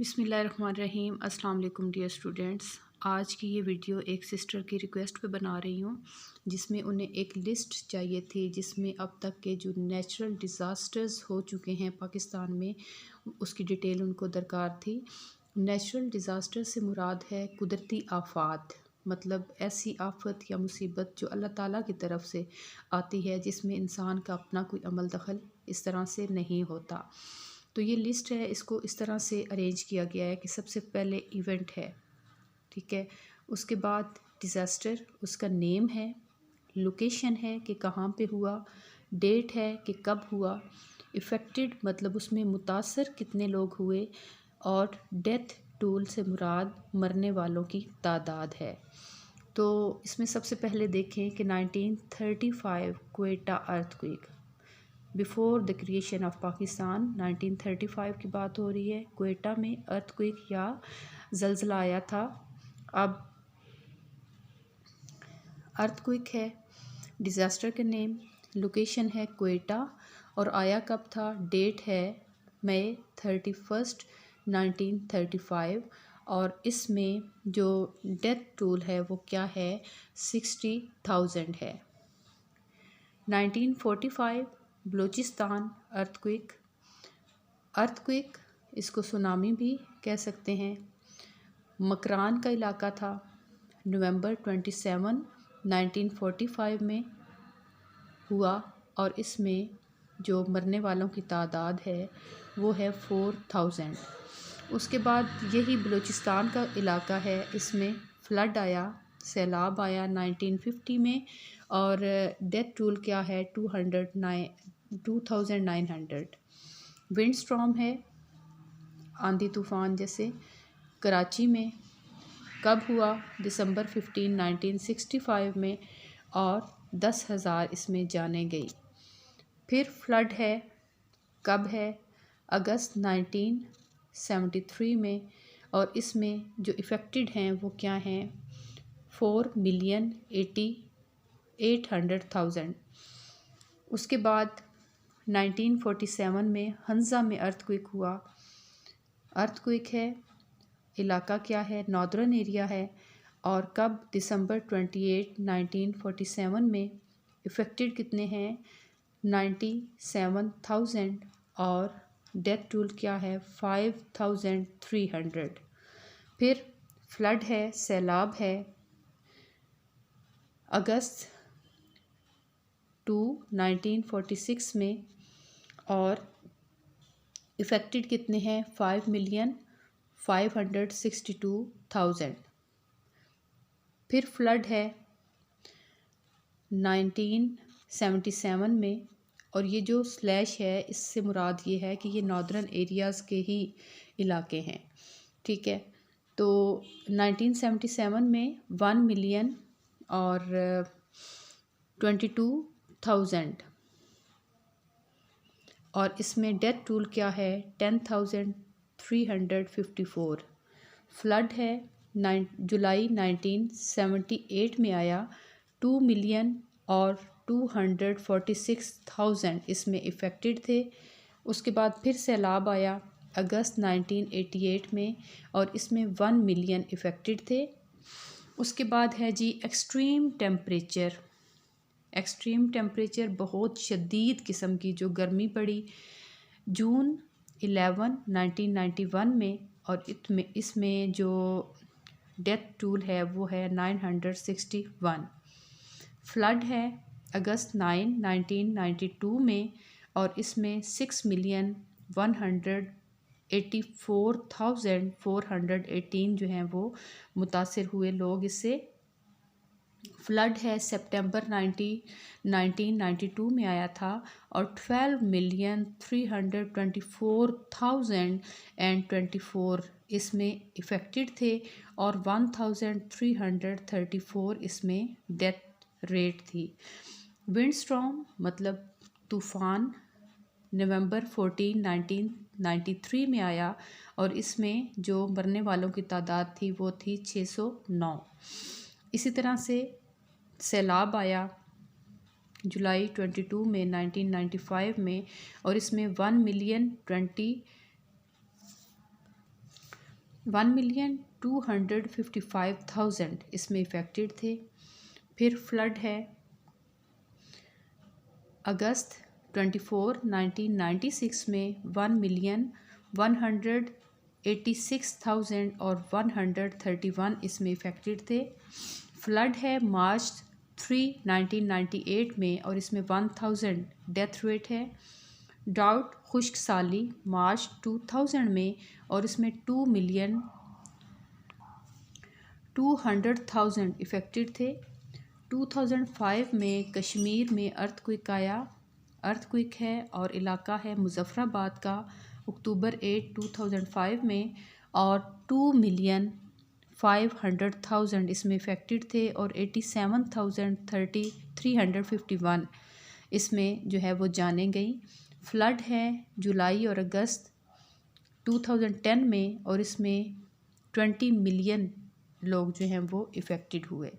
बिस्मिल्लाहिर्रहमानिर्रहीम। अस्सलाम वालेकुम डियर स्टूडेंट्स। आज की ये वीडियो एक सिस्टर की रिक्वेस्ट पे बना रही हूँ, जिसमें उन्हें एक लिस्ट चाहिए थी जिसमें अब तक के जो नेचुरल डिज़ास्टर्स हो चुके हैं पाकिस्तान में, उसकी डिटेल उनको दरकार थी। नेचुरल डिज़ास्टर से मुराद है कुदरती आफ़ात, मतलब ऐसी आफत या मुसीबत जो अल्लाह ताला की तरफ से आती है, जिसमें इंसान का अपना कोई अमल दखल इस तरह से नहीं होता। तो ये लिस्ट है, इसको इस तरह से अरेंज किया गया है कि सबसे पहले इवेंट है, ठीक है, उसके बाद डिज़ास्टर, उसका नेम है, लोकेशन है कि कहाँ पे हुआ, डेट है कि कब हुआ, इफ़ेक्टेड मतलब उसमें मुतासर कितने लोग हुए, और डेथ टोल से मुराद मरने वालों की तादाद है। तो इसमें सबसे पहले देखें कि 1935 Quetta earthquake, before the creation of Pakistan 1935 की बात हो रही है। क्वेटा में अर्थक्वेक या ज़लज़ला आया था। अब अर्थक्वेक है, डिज़ास्टर का नेम, लोकेशन है क्वेटा, और आया कब था, डेट है मई 31 1935, और इसमें जो डेथ टोल है वो क्या है, 60,000 है। 1945 बलूचिस्तान अर्थक्वेक, अर्थक्वेक इसको सुनामी भी कह सकते हैं, मकरान का इलाका था। नवंबर 27 1945 में हुआ, और इसमें जो मरने वालों की तादाद है वो है 4000। उसके बाद यही बलूचिस्तान का इलाका है, इसमें फ्लड आया, सैलाब आया 1950 में, और डेथ टोल क्या है 2900। विंड स्टॉर्म है, आंधी तूफ़ान जैसे, कराची में कब हुआ, दिसंबर 15 1965 में, और 10,000 इसमें जाने गई। फिर फ्लड है, कब है, अगस्त 1973 में, और इसमें जो इफ़ेक्टेड हैं वो क्या हैं, 4,80,800,000। उसके बाद 1947 में हंजा में अर्थक्वेक हुआ, अर्थक्वेक है, इलाका क्या है, नॉर्दर्न एरिया है, और कब, दिसंबर 28 1947 में, इफ़ेक्टेड कितने हैं 97,000, और डेथ टोल क्या है 5,300। फिर फ्लड है, सैलाब है, अगस्त 2 1946 में, और इफ़ेक्टेड कितने हैं 5,562,000। फिर फ्लड है 1977 में, और ये जो स्लैश है इससे मुराद ये है कि ये नॉर्दर्न एरियाज़ के ही इलाके हैं, ठीक है। तो 1977 में 1 मिलियन और 22,000, और इसमें डेथ टोल क्या है 10,354। फ्लड है जुलाई 1978 में आया, 2 मिलियन और 246,000 इसमें इफ़ेक्टेड थे। उसके बाद फिर सैलाब आया अगस्त 1988 में, और इसमें 1 मिलियन इफ़ेक्टेड थे। उसके बाद है जी एक्सट्रीम टेम्परेचर, एक्सट्रीम टेम्परेचर बहुत शदीद किस्म की जो गर्मी पड़ी जून 11 1991 में, और इसमें जो डेथ टोल है वो है 961। फ्लड है अगस्त 9 1992 में, और इसमें 6,184,418 जो हैं वो मुतासिर हुए लोग इससे। फ्लड है सितंबर 1992 में आया था, और 12,324,024 इसमें इफ़ेक्टेड थे, और 1,334 इसमें डेथ रेट थी। विंड स्टॉर्म मतलब तूफ़ान नवंबर 14 1993 में आया, और इसमें जो मरने वालों की तादाद थी वो थी 609। इसी तरह से सैलाब आया जुलाई 22 में 1995 में, और इसमें 1,020,000 1,255,000 इसमें इफ़ेक्टेड थे। फिर फ्लड है अगस्त 24, 1996 में 1,186,000 और 131 इसमें इफ़ेक्टेड थे। फ्लड है मार्च 3, 1998 में और इसमें 1000 डेथ रेट है। ड्राउट खुश्क साली मार्च 2000 में और इसमें 2,200,000 इफ़ेक्टेड थे। 2005 में कश्मीर में अर्थक्वेक आया, अर्थक्वेक है और इलाका है मुजफ्फराबाद का, अक्टूबर 8, 2005 में और 2,500,000 इसमें इफ़ेक्टेड थे और 87,351 इसमें जो है वो जाने गई। फ्लड है जुलाई और अगस्त 2010 में और इसमें 20 मिलियन लोग जो हैं वो इफ़ेक्टेड हुए।